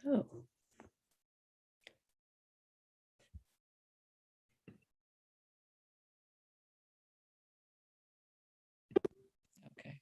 Oh, Okay.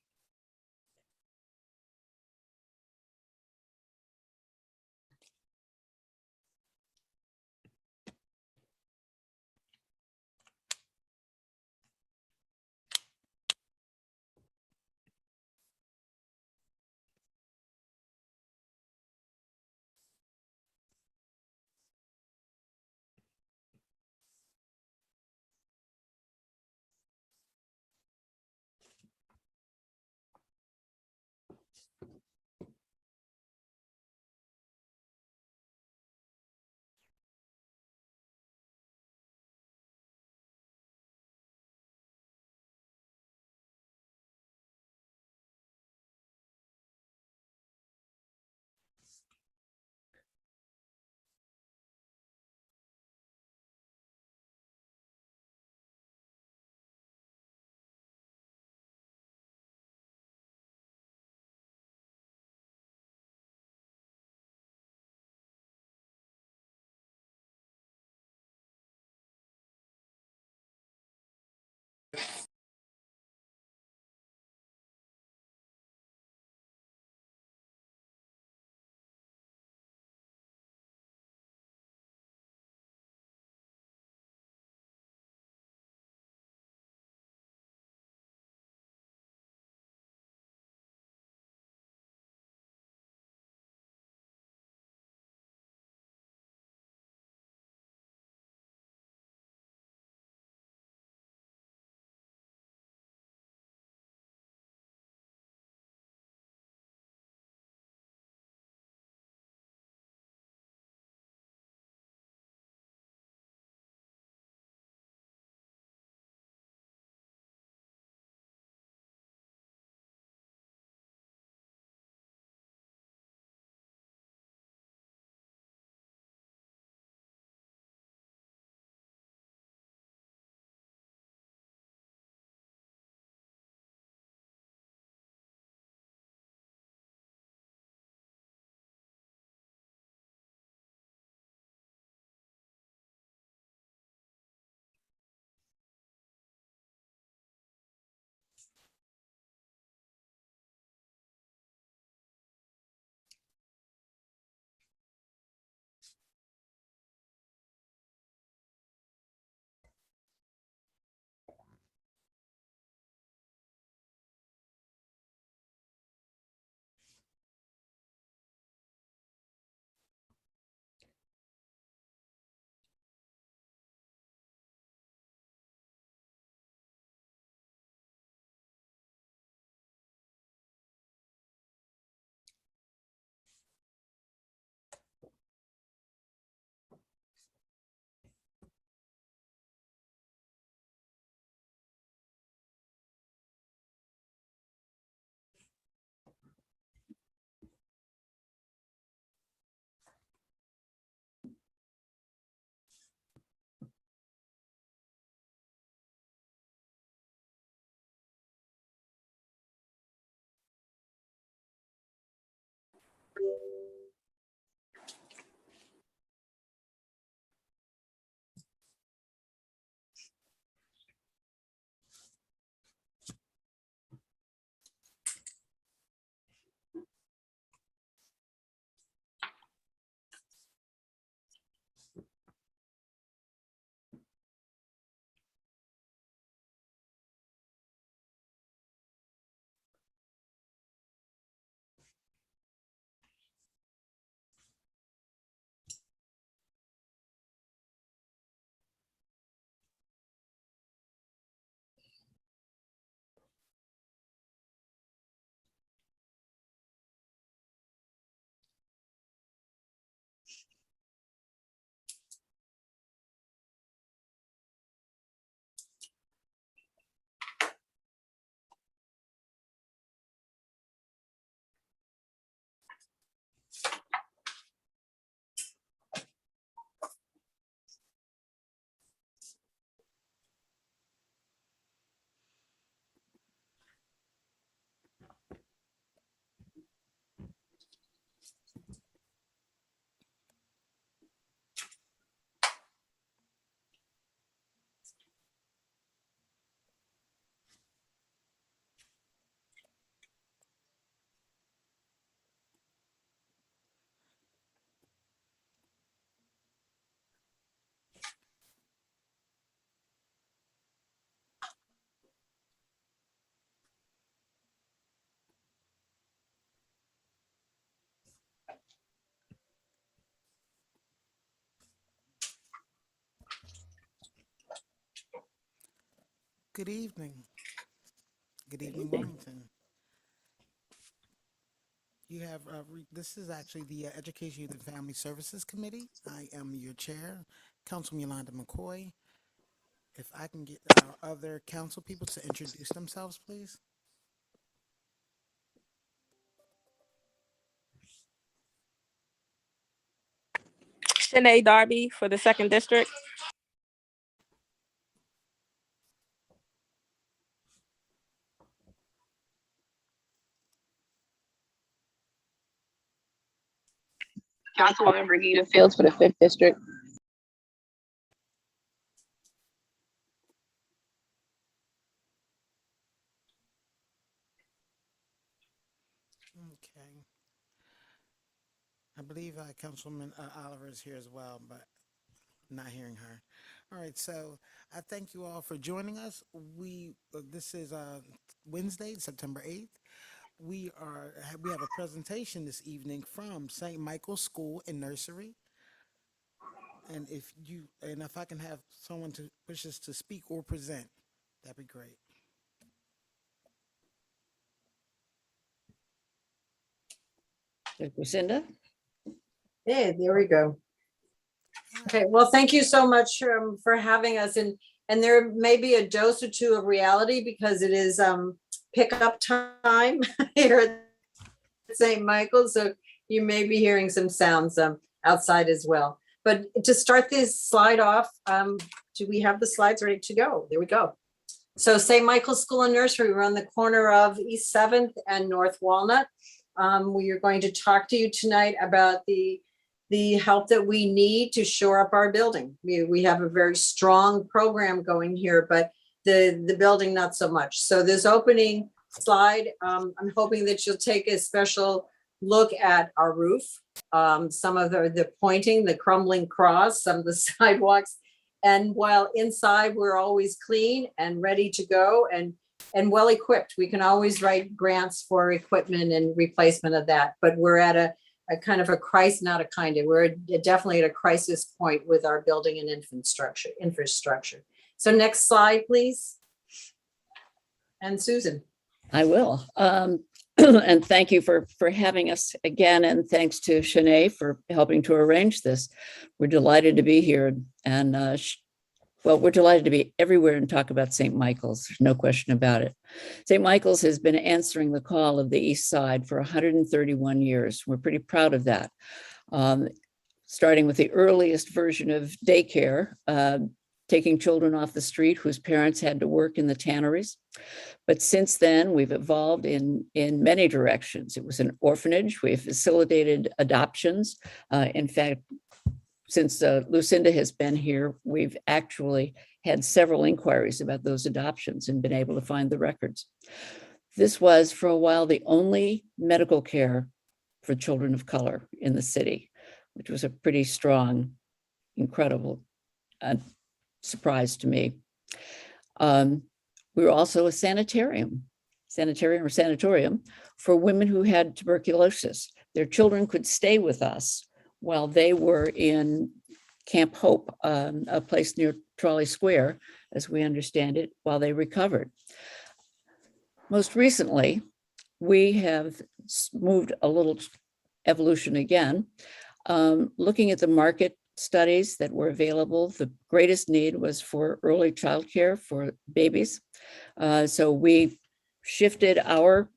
Good evening. Good Good evening, evening. Wilmington. You have this is actually the Education, Youth, and Family Services Committee. I am your chair, Councilman Yolanda McCoy. If I can get our other council people to introduce themselves, please. Shanae Darby for the second district. Councilwoman Brigida Fields for the fifth district. Okay. I believe Councilwoman Oliver is here as well, but not hearing her. All right, so I thank you all for joining us. This is Wednesday, September 8th. We have a presentation this evening from St. Michael's School and Nursery. And if I can have someone to wishes to speak or present, that'd be great. Lucinda? Hey, there we go. All right. Okay, well, thank you so much for having us. And there may be a dose or two of reality because it is pickup time here at St. Michael's. So you may be hearing some sounds outside as well. But to start this slide off, do we have the slides ready to go? There we go. So St. Michael's School and Nursery, we're on the corner of East 7th and North Walnut. We are going to talk to you tonight about the help that we need to shore up our building. We have a very strong program going here, but the building not so much. So this opening slide, I'm hoping that you'll take a special look at our roof, some of the pointing, the crumbling cross, some of the sidewalks. And while inside we're always clean and ready to go and well equipped, we can always write grants for equipment and replacement of that. But we're at a kind of a crisis, not a kind of, we're definitely at a crisis point with our building and infrastructure. So next slide, please. And Susan. I will. And thank you for having us again. And thanks to Shanae for helping to arrange this. We're delighted to be here. And well, we're delighted to be everywhere and talk about St. Michael's. There's no question about it. St. Michael's has been answering the call of the East Side for 131 years. We're pretty proud of that. Starting with the earliest version of daycare, taking children off the street whose parents had to work in the tanneries. But since then, we've evolved in many directions. It was an orphanage. We have facilitated adoptions. In fact, since Lucinda has been here, we've actually had several inquiries about those adoptions and been able to find the records. This was, for a while, the only medical care for children of color in the city, which was a pretty strong, incredible surprise to me. We were also a sanatorium for women who had tuberculosis. Their children could stay with us while they were in Camp Hope, a place near Trolley Square, as we understand it, while they recovered. Most recently, we have moved a little evolution again, looking at the market studies that were available. The greatest need was for early childcare for babies. So we shifted our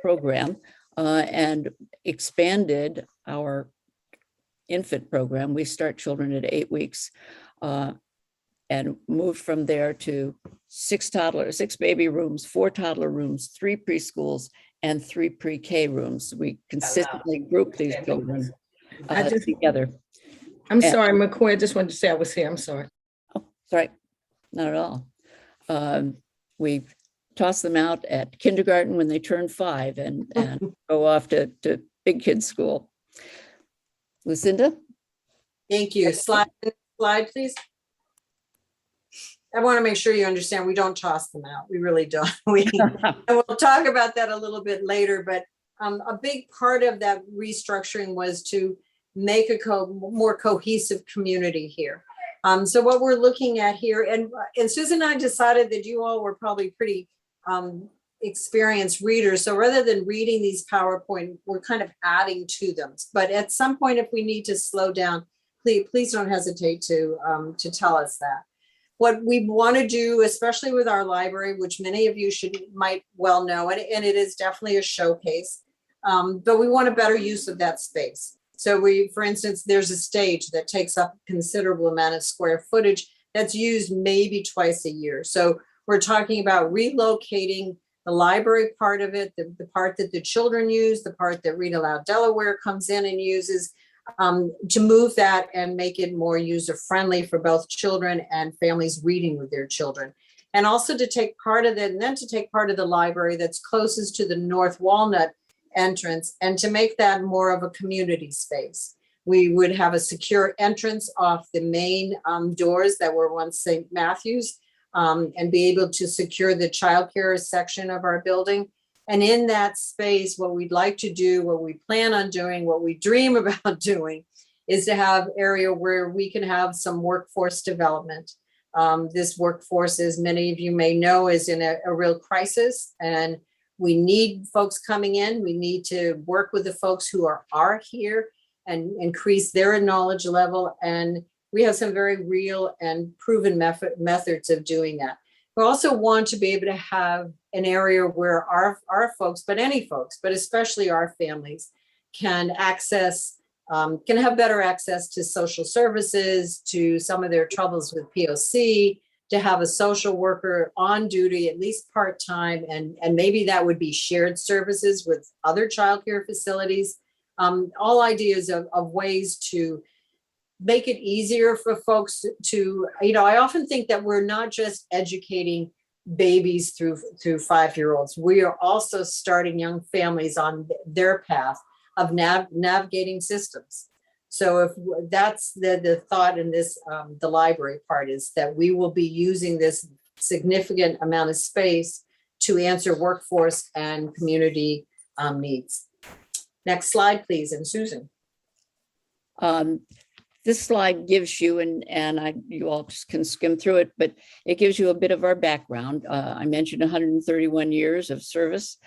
program and expanded our infant program. We start children at 8 weeks and moved from there to 6 baby rooms, 4 toddler rooms, 3 preschools, and 3 pre-K rooms. We consistently group these children together. I'm sorry, McCoy, I just wanted to say I was here. I'm sorry. Oh, sorry, not at all. We toss them out at kindergarten when they turn 5 and go off to big kids school. Lucinda? Thank you. Slide, please. I want to make sure you understand we don't toss them out. We really don't. And we'll talk about that a little bit later, but a big part of that restructuring was to make a more cohesive community here. So what we're looking at here, and Susan and I decided that you all were probably pretty experienced readers. So rather than reading these PowerPoint, we're kind of adding to them. But at some point, if we need to slow down, please don't hesitate to tell us that. What we want to do, especially with our library, which many of you might well know, and it is definitely a showcase, but we want a better use of that space. So for instance, there's a stage that takes up a considerable amount of square footage that's used maybe twice a year. So we're talking about relocating the library part of it, the part that the children use, the part that Read Aloud Delaware comes in and uses, to move that and make it more user-friendly for both children and families reading with their children. And also to take part of it, and then to take part of the library that's closest to the North Walnut entrance, and to make that more of a community space. We would have a secure entrance off the main doors that were once St. Matthew's, and be able to secure the childcare section of our building. And in that space, what we'd like to do, what we plan on doing, what we dream about doing, is to have area where we can have some workforce development. This workforce, as many of you may know, is in a real crisis, and we need folks coming in. We need to work with the folks who are here and increase their knowledge level. And we have some very real and proven methods of doing that. We also want to be able to have an area where our folks, but any folks, but especially our families, can access, can have better access to social services, to some of their troubles with POC, to have a social worker on duty, at least part-time, and maybe that would be shared services with other childcare facilities. All ideas of ways to make it easier for folks to, I often think that we're not just educating babies through 5-year-olds. We are also starting young families on their path of navigating systems. So if that's the thought in this, the library part is that we will be using this significant amount of space to answer workforce and community needs. Next slide, please. And Susan. This slide gives you, you all just can skim through it, but it gives you a bit of our background. I mentioned 131 years of service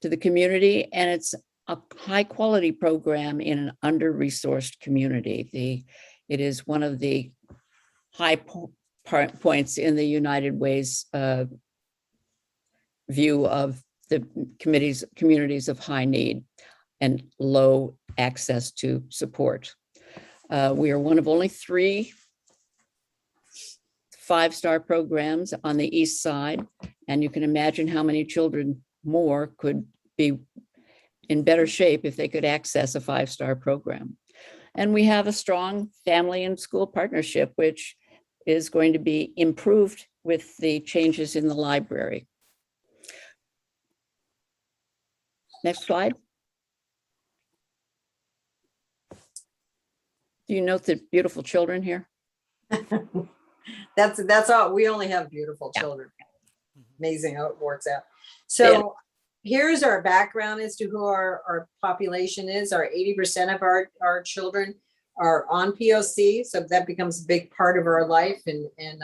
to the community, and it's a high quality program in an under-resourced community. It is one of the high points in the United Way's view of the communities of high need and low access to support. We are one of only 3 5-star programs on the East Side, and you can imagine how many children more could be in better shape if they could access a 5-star program. And we have a strong family and school partnership, which is going to be improved with the changes in the library. Next slide. Do you note the beautiful children here? That's all. We only have beautiful children. Amazing how it works out. So here's our background as to who our population is. Our 80% of our children are on POC, so that becomes a big part of our life. And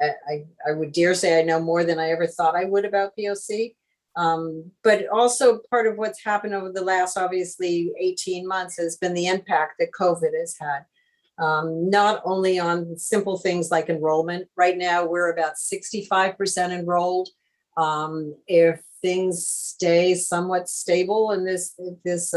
I would dare say I know more than I ever thought I would about POC. But also part of what's happened over the last, obviously, 18 months has been the impact that COVID has had, not only on simple things like enrollment. Right now, we're about 65% enrolled. If things stay somewhat stable in this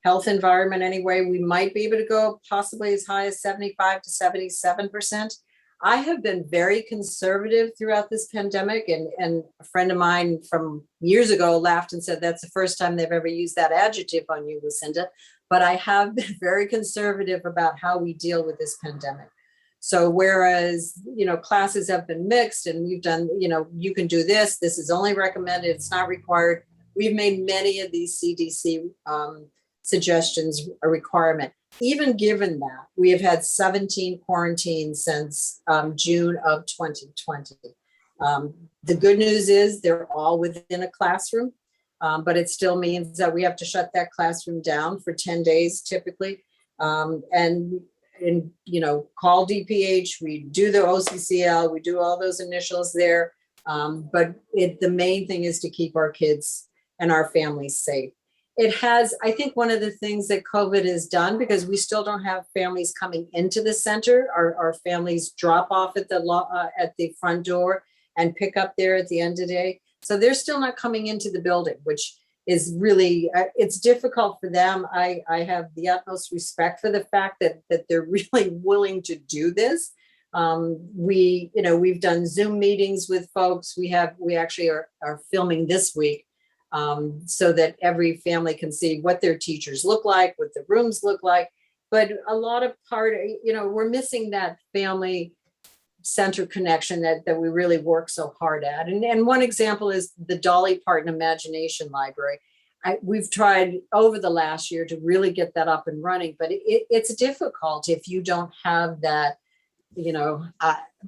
health environment anyway, we might be able to go possibly as high as 75 to 77%. I have been very conservative throughout this pandemic, and a friend of mine from years ago laughed and said that's the first time they've ever used that adjective on you, Lucinda. But I have been very conservative about how we deal with this pandemic. So whereas, classes have been mixed and we've done, you can do this, this is only recommended, it's not required. We've made many of these CDC suggestions a requirement. Even given that, we have had 17 quarantines since June of 2020. The good news is they're all within a classroom, but it still means that we have to shut that classroom down for 10 days typically. And and, call DPH, we do the OCCL, we do all those initials there. But the main thing is to keep our kids and our families safe. I think one of the things that COVID has done, because we still don't have families coming into the center, our families drop off at the front door and pick up there at the end of the day. So they're still not coming into the building, which is really, it's difficult for them. I have the utmost respect for the fact that they're really willing to do this. We've done Zoom meetings with folks. We actually are filming this week, so that every family can see what their teachers look like, what the rooms look like. But a lot of we're missing that family center connection that we really work so hard at. And one example is the Dolly Parton Imagination Library. We've tried over the last year to really get that up and running, but it's difficult if you don't have that,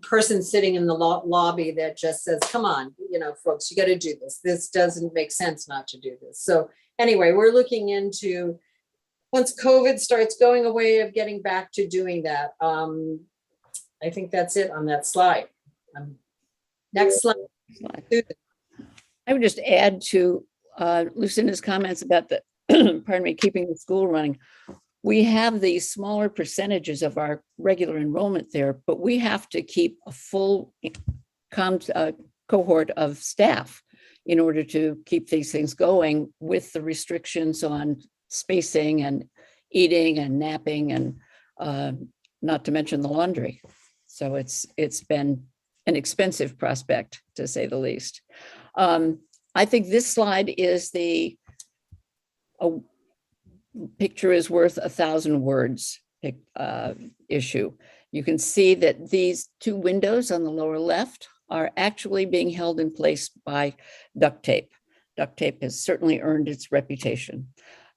person sitting in the lobby that just says, come on, folks, you got to do this. This doesn't make sense not to do this. So anyway, we're looking into, once COVID starts going away, of getting back to doing that. I think that's it on that slide. Next slide. I would just add to Lucinda's comments about the, pardon me, keeping the school running. We have these smaller percentages of our regular enrollment there, but we have to keep a full cohort of staff in order to keep these things going, with the restrictions on spacing and eating and napping, and not to mention the laundry. So it's been an expensive prospect, to say the least. I think this slide is a picture is worth 1,000 words issue. You can see that these two windows on the lower left are actually being held in place by duct tape. Duct tape has certainly earned its reputation.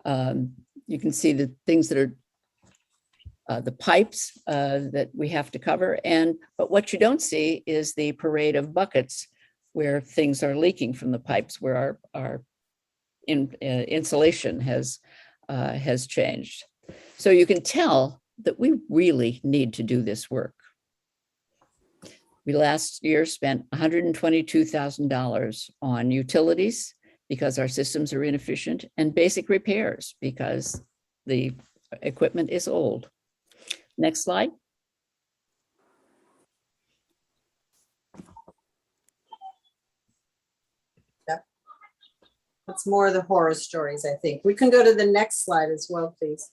You can see the things that are the pipes that we have to cover, but what you don't see is the parade of buckets where things are leaking from the pipes, where our insulation has changed. So you can tell that we really need to do this work. We last year spent $122,000 on utilities because our systems are inefficient, and basic repairs because the equipment is old. Next slide. That's more of the horror stories, I think. We can go to the next slide as well, please.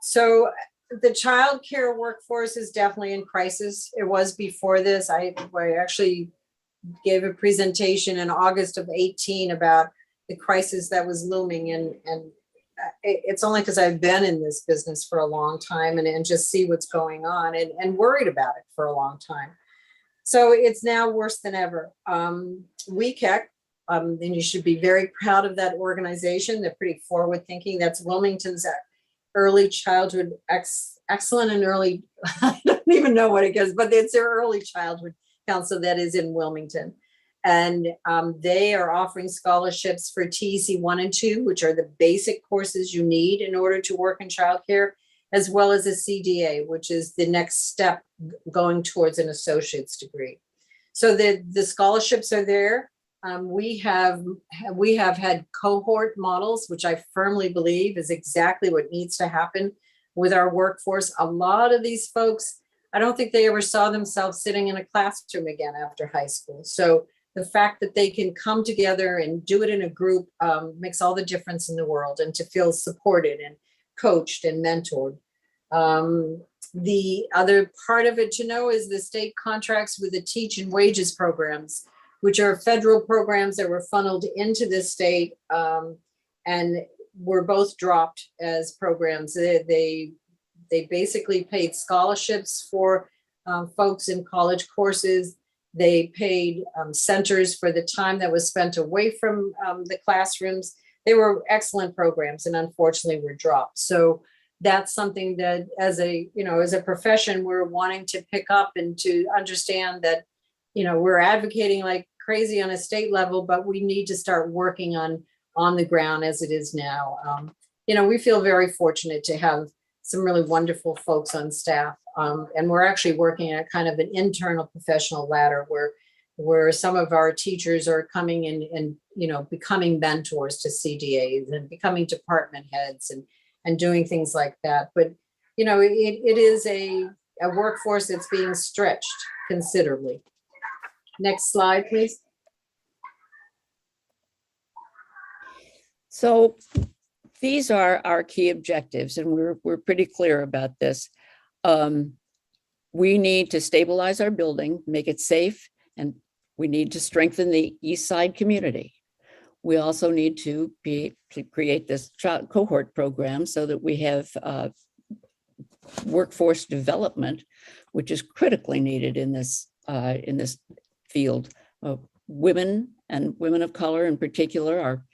So the child care workforce is definitely in crisis. It was before this. I actually gave a presentation in August of 18 about the crisis that was looming, and it's only because I've been in this business for a long time and just see what's going on and worried about it for a long time. So it's now worse than ever. WCEC, and you should be very proud of that organization. They're pretty forward thinking. That's Wilmington's early childhood, excellent and early, I don't even know what it is, but it's their early childhood council that is in Wilmington. And they are offering scholarships for TEC 1 and 2, which are the basic courses you need in order to work in childcare, as well as a CDA, which is the next step going towards an associate's degree. So the scholarships are there. We have had cohort models, which I firmly believe is exactly what needs to happen with our workforce. A lot of these folks, I don't think they ever saw themselves sitting in a classroom again after high school. So the fact that they can come together and do it in a group makes all the difference in the world, and to feel supported and coached and mentored. The other part of it to know is the state contracts with the teach and wages programs, which are federal programs that were funneled into the state and were both dropped as programs. They basically paid scholarships for folks in college courses. They paid centers for the time that was spent away from the classrooms. They were excellent programs, and unfortunately were dropped. So that's something that as a profession, we're wanting to pick up and to understand that, we're advocating like crazy on a state level, but we need to start working on the ground as it is now. we feel very fortunate to have some really wonderful folks on staff. And we're actually working at kind of an internal professional ladder where some of our teachers are coming in and becoming mentors to CDAs and becoming department heads and doing things like that. But it is a workforce that's being stretched considerably. Next slide, please. So these are our key objectives, and we're pretty clear about this. We need to stabilize our building, make it safe, and we need to strengthen the East Side community. We also need to create this child cohort program so that we have workforce development, which is critically needed in this field. Women and women of color in particular are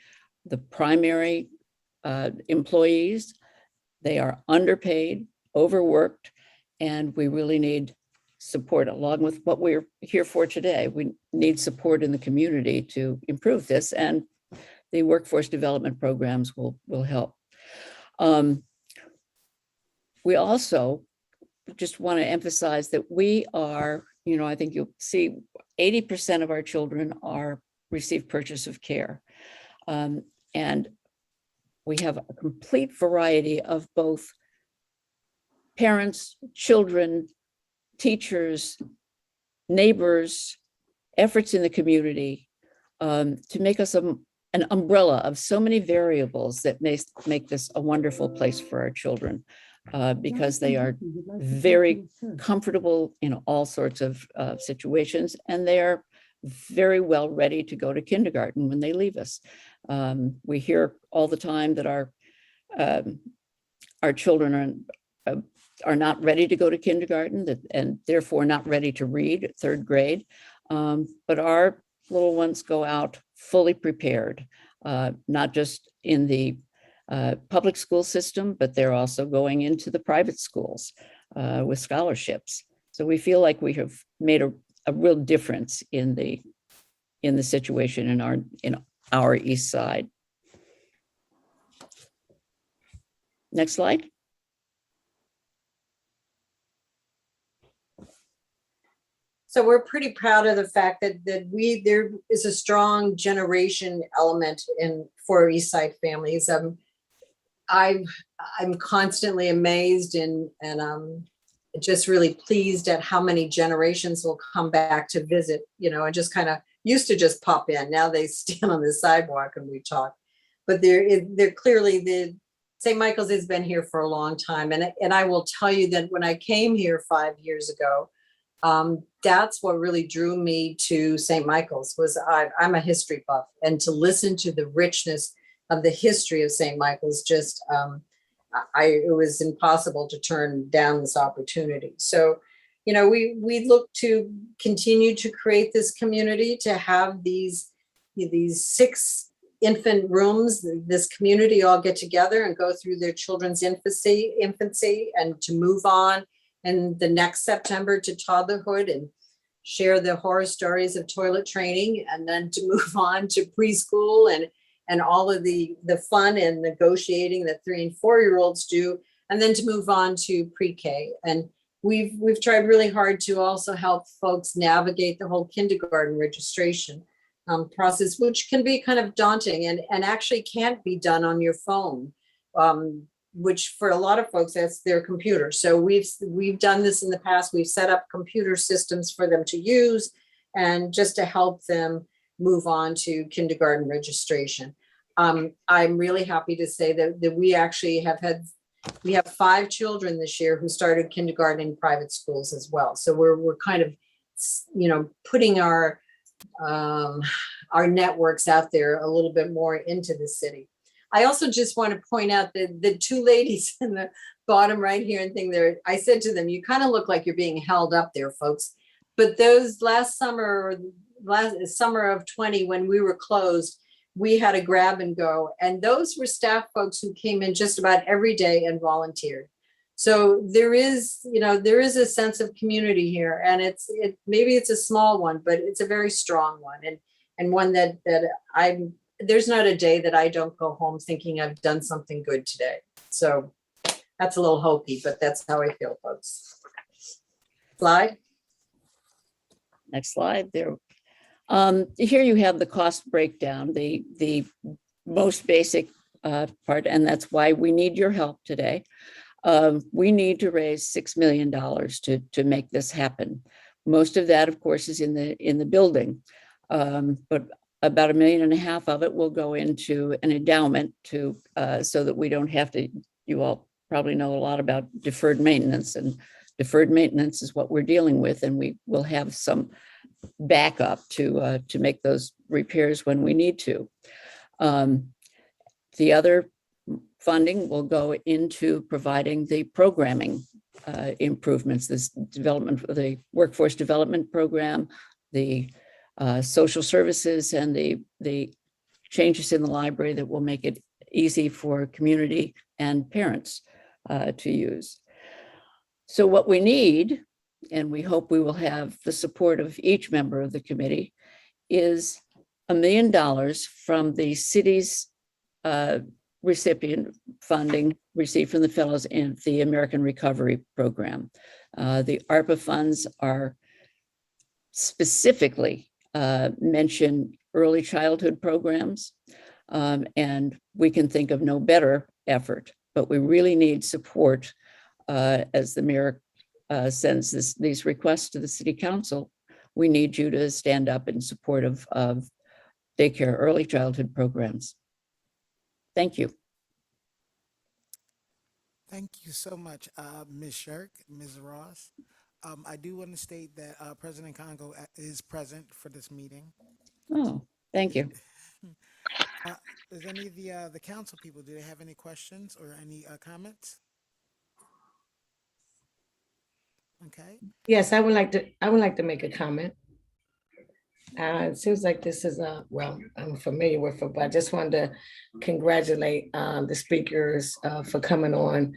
the primary employees. They are underpaid, overworked, and we really need support along with what we're here for today. We need support in the community to improve this, and the workforce development programs will help. We also just want to emphasize that we are, I think you'll see 80% of our children receive purchase of care. And we have a complete variety of both parents, children, teachers, neighbors, efforts in the community to make us an umbrella of so many variables that make this a wonderful place for our children because they are very comfortable in all sorts of situations, and they are very well ready to go to kindergarten when they leave us. We hear all the time that our children are not ready to go to kindergarten and therefore not ready to read third grade. But our little ones go out fully prepared, not just in the public school system, but they're also going into the private schools with scholarships. So we feel like we have made a real difference in the situation in our East Side. Next slide. So we're pretty proud of the fact that there is a strong generation element for East Side families. I'm constantly amazed and just really pleased at how many generations will come back to visit, and just kind of used to just pop in. Now they stand on the sidewalk and we talk. But they're clearly, the St. Michael's has been here for a long time. And I will tell you that when I came here 5 years ago, that's what really drew me to St. Michael's was I'm a history buff, and to listen to the richness of the history of St. Michael's just it was impossible to turn down this opportunity. So, we look to continue to create this community, to have these 6 infant rooms, this community all get together and go through their children's infancy, and to move on and the next September to toddlerhood and share the horror stories of toilet training, and then to move on to preschool and all of the fun and negotiating that 3 and 4-year-olds do, and then to move on to pre-K. And we've tried really hard to also help folks navigate the whole kindergarten registration process, which can be kind of daunting and actually can't be done on your phone, which for a lot of folks, that's their computer. So we've done this in the past. We've set up computer systems for them to use and just to help them move on to kindergarten registration. I'm really happy to say that we actually we have 5 children this year who started kindergarten in private schools as well. So we're kind of, putting our networks out there a little bit more into the city. I also just want to point out that the 2 ladies in the bottom right here and thing there, I said to them, you kind of look like you're being held up there, folks. But those last summer of 20, when we were closed, we had a grab and go. And those were staff folks who came in just about every day and volunteered. So there is a sense of community here, and maybe it's a small one, but it's a very strong one, and one that there's not a day that I don't go home thinking I've done something good today. So that's a little hokey, but that's how I feel, folks. Slide. Next slide there. Here you have the cost breakdown, the most basic part, and that's why we need your help today. We need to raise $6 million to make this happen. Most of that, of course, is in the building, but about $1.5 million of it will go into an endowment to so that we don't have to. You all probably know a lot about deferred maintenance, and deferred maintenance is what we're dealing with, and we will have some backup to make those repairs when we need to. The other funding will go into providing the programming improvements, this development, the workforce development program, the social services, and the changes in the library that will make it easy for community and parents to use. So what we need, and we hope we will have the support of each member of the committee, is $1 million from the city's recipient funding received from the fellows in the American Recovery Program. The ARPA funds are specifically mention early childhood programs, and we can think of no better effort, but we really need support as the mayor sends these requests to the city council. We need you to stand up in support of daycare early childhood programs. Thank you. Thank you so much, Ms. Shirk, Ms. Ross. I do want to state that President Congo is present for this meeting. Oh, thank you. Does any of the council people, do they have any questions or any comments? Okay. Yes, I would like to make a comment. It seems like this is well, I'm familiar with it, but I just wanted to congratulate the speakers for coming on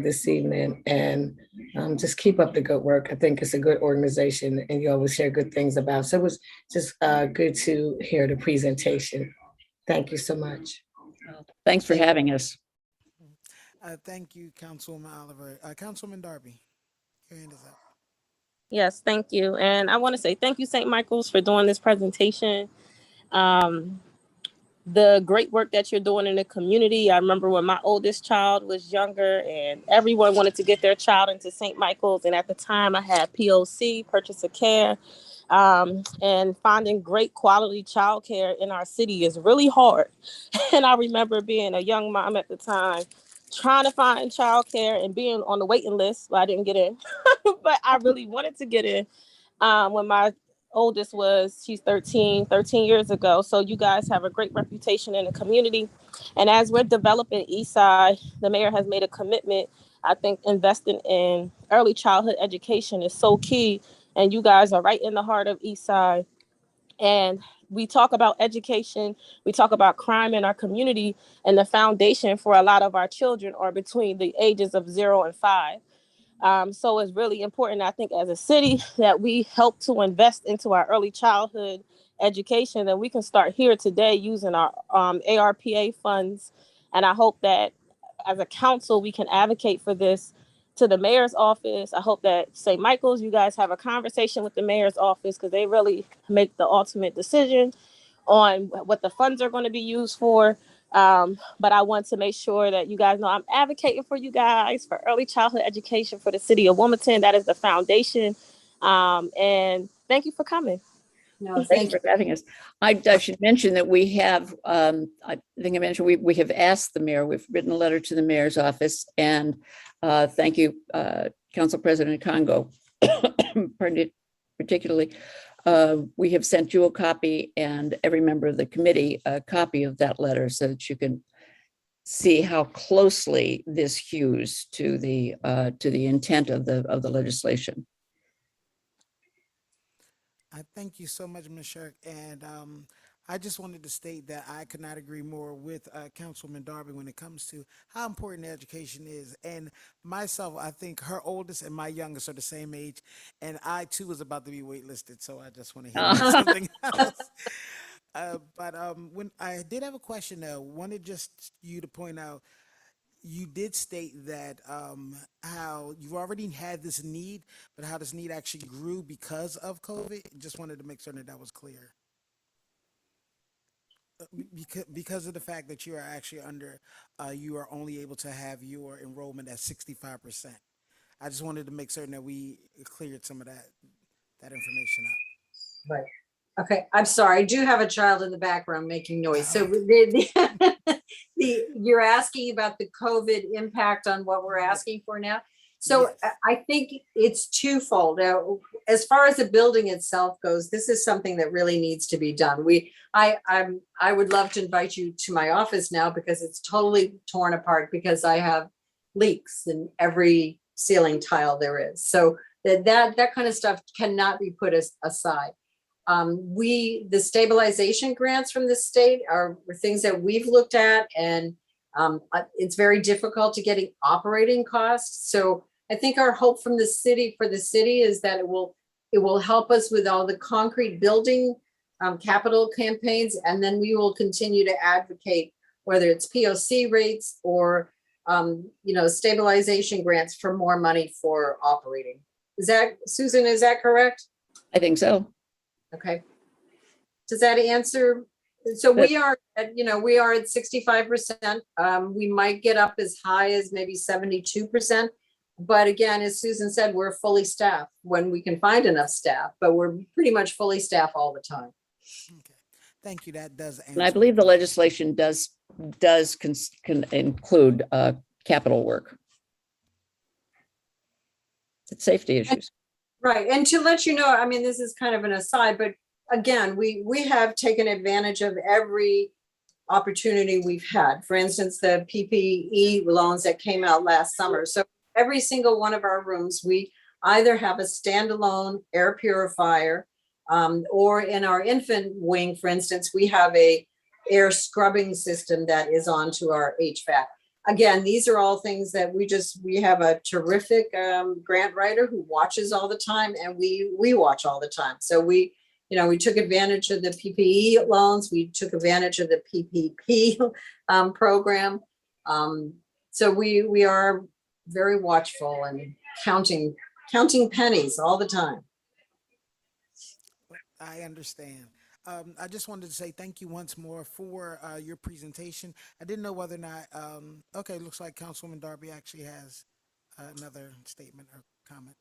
this evening, and just keep up the good work. I think it's a good organization and you always hear good things about. So it was just good to hear the presentation. Thank you so much. Thanks for having us. Thank you, Councilwoman Oliver. Councilwoman Darby, your hand is up. Yes, thank you. And I want to say thank you, St. Michael's, for doing this presentation. The great work that you're doing in the community. I remember when my oldest child was younger and everyone wanted to get their child into St. Michael's. And at the time I had POC, purchase of care, and finding great quality childcare in our city is really hard. And I remember being a young mom at the time, trying to find childcare and being on the waiting list, but I didn't get in. But I really wanted to get in when my oldest she's 13 years ago. So you guys have a great reputation in the community. And as we're developing Eastside, the mayor has made a commitment. I think investing in early childhood education is so key. And you guys are right in the heart of Eastside. And we talk about education, we talk about crime in our community, and the foundation for a lot of our children are between the ages of 0 and 5. So it's really important, I think, as a city that we help to invest into our early childhood education, and we can start here today using our ARPA funds. And I hope that as a council, we can advocate for this to the mayor's office. I hope that St. Michael's, you guys have a conversation with the mayor's office, because they really make the ultimate decision on what the funds are going to be used for. But I want to make sure that you guys know I'm advocating for you guys for early childhood education for the city of Wilmington. That is the foundation. And thank you for coming. No, Thanks for having us. I should mention that we have, I think I mentioned, we have asked the mayor, we've written a letter to the mayor's office, and thank you, Council President Congo, particularly. We have sent you a copy, and every member of the committee a copy of that letter, so that you can see how closely this hews to the intent of the legislation. I thank you so much, Ms. Shirk. And I just wanted to state that I could not agree more with Councilwoman Darby when it comes to how important education is. And myself, I think her oldest and my youngest are the same age. And I too was about to be waitlisted. So I just want to hear something else. But when I did have a question though, wanted just you to point out, you did state that how you already had this need, but how this need actually grew because of COVID. Just wanted to make sure that that was clear. Because of the fact that you are actually under, you are only able to have your enrollment at 65%. I just wanted to make certain that we cleared some of that information up. Right. Okay, I'm sorry. I do have a child in the background making noise. So you're asking about the COVID impact on what we're asking for now. So Yes. I think it's twofold. Now, as far as the building itself goes, this is something that really needs to be done. I would love to invite you to my office now because it's totally torn apart because I have leaks in every ceiling tile there is. So that kind of stuff cannot be put aside. The stabilization grants from the state are things that we've looked at, and it's very difficult to getting operating costs. So I think our hope from the city for the city is that it will help us with all the concrete building capital campaigns, and then we will continue to advocate whether it's POC rates or stabilization grants for more money for operating. Is that, Susan, is that correct? I think so. Okay. Does that answer? So we are at 65%. We might get up as high as maybe 72%. But again, as Susan said, we're fully staffed when we can find enough staff, but we're pretty much fully staffed all the time. Okay. Thank you. That does answer. And I believe the legislation does can include capital work. It's safety issues. Right. And to let you know, I mean, this is kind of an aside, but again, we have taken advantage of every opportunity we've had. For instance, the PPE loans that came out last summer. So every single one of our rooms, we either have a standalone air purifier, or in our infant wing, for instance, we have a air scrubbing system that is onto our HVAC. Again, these are all things that we have a terrific grant writer who watches all the time, and we watch all the time. So we took advantage of the PPE loans. We took advantage of the PPP program. So we are very watchful and counting pennies all the time. I understand. I just wanted to say thank you once more for your presentation. I didn't know whether or not, okay, looks like Councilwoman Darby actually has another statement or comment.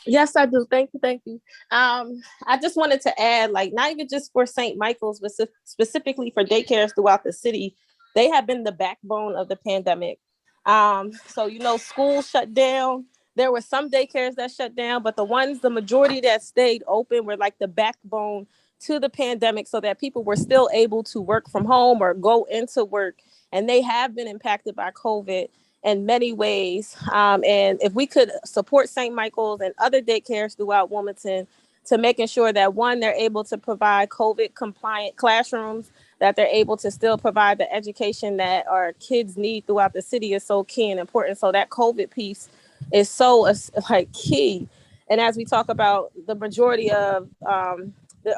Yes, I do. Thank you. Thank you. I just wanted to add, like, not even just for St. Michael's, but specifically for daycares throughout the city, they have been the backbone of the pandemic. So, schools shut down. There were some daycares that shut down, but the majority that stayed open were like the backbone to the pandemic, so that people were still able to work from home or go into work. And they have been impacted by COVID in many ways. And if we could support St. Michael's and other daycares throughout Wilmington to making sure that, one, they're able to provide COVID compliant classrooms, that they're able to still provide the education that our kids need throughout the city is so key and important. So that COVID piece is so key. And as we talk about the majority of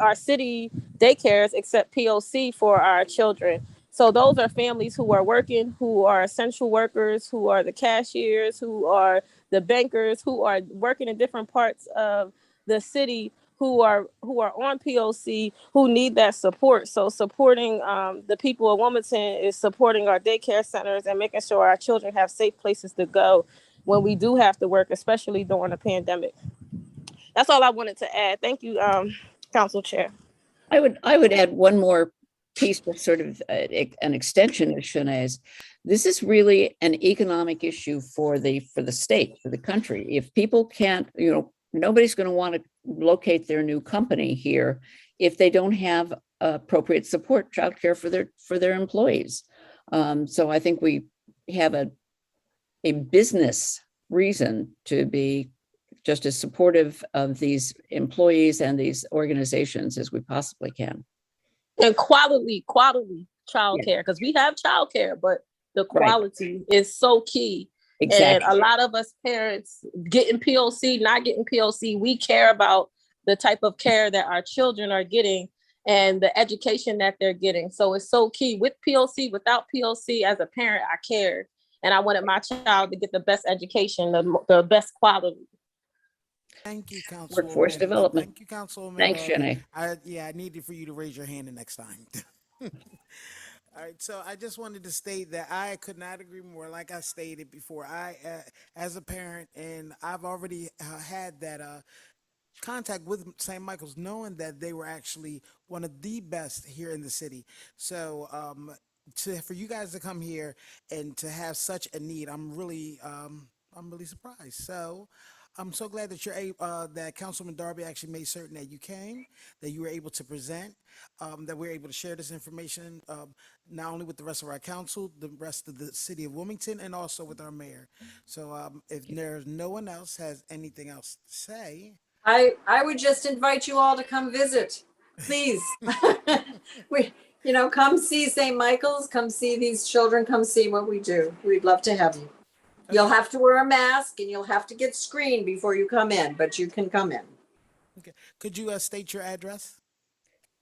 our city daycares accept POC for our children. So those are families who are working, who are essential workers, who are the cashiers, who are the bankers, who are working in different parts of the city, who are on POC, who need that support. So supporting the people of Wilmington is supporting our daycare centers and making sure our children have safe places to go when we do have to work, especially during a pandemic. That's all I wanted to add. Thank you, Council Chair. I would add one more piece of sort of an extension of Shanae's. This is really an economic issue for the state, for the country. If people can't, nobody's going to want to locate their new company here if they don't have appropriate support, childcare for their employees. So I think we have a business reason to be just as supportive of these employees and these organizations as we possibly can. And quality childcare, because we have childcare, but the quality is so key. Exactly. And a lot of us parents getting POC, not getting POC, we care about the type of care that our children are getting. and the education that they're getting. So it's so key with POC, without POC. As a parent, I cared, and I wanted my child to get the best education, the best quality. Thank you, Councilwoman. Workforce development. Thank you, Councilwoman. Thanks, Shanae. I needed for you to raise your hand the next time. All right, so I just wanted to state that I could not agree more. Like I stated before, as a parent, and I've already had that contact with St. Michael's, knowing that they were actually one of the best here in the city. So for you guys to come here and to have such a need, I'm really surprised. So I'm so glad that that Councilman Darby actually made certain that you came, that you were able to present, that we're able to share this information, not only with the rest of our council, the rest of the city of Wilmington, and also with our mayor. So if there's no one else has anything else to say, I would just invite you all to come visit, please. Come see St. Michael's, come see these children, come see what we do. We'd love to have you. You'll have to wear a mask and you'll have to get screened before you come in, but you can come in. okay. Could you state your address?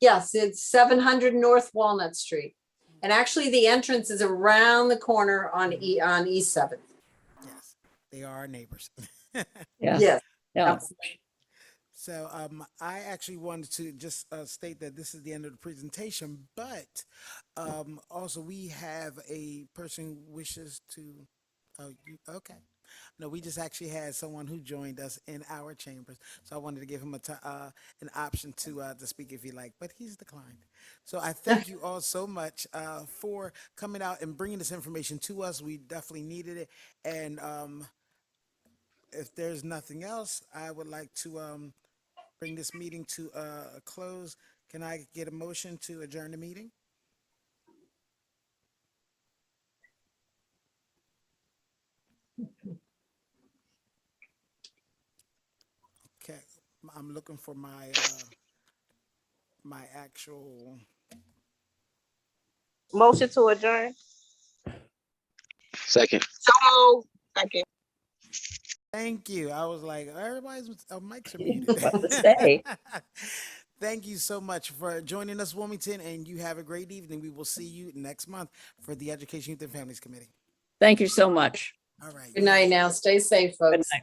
Yes, it's 700 North Walnut Street. And actually the entrance is around the corner on East 7th. Yes, they are our neighbors. Yeah. Yes. Yeah. absolutely. So I actually wanted to just state that this is the end of the presentation, but also we have a person who wishes to, okay. No, we just actually had someone who joined us in our chambers. So I wanted to give him an option to speak if he liked, but he's declined. So I thank you all so much for coming out and bringing this information to us. We definitely needed it. And if there's nothing else, I would like to bring this meeting to a close. Can I get a motion to adjourn the meeting? Okay, I'm looking for my my actual. Motion to adjourn. Second. So second. Thank you. I was like, everybody's mics are muted. What to say? Thank you so much for joining us, Wilmington, and you have a great evening. We will see you next month for the Education, Youth, and Families Committee. Thank you so much. All right. Good night now. Stay safe, Good folks. night.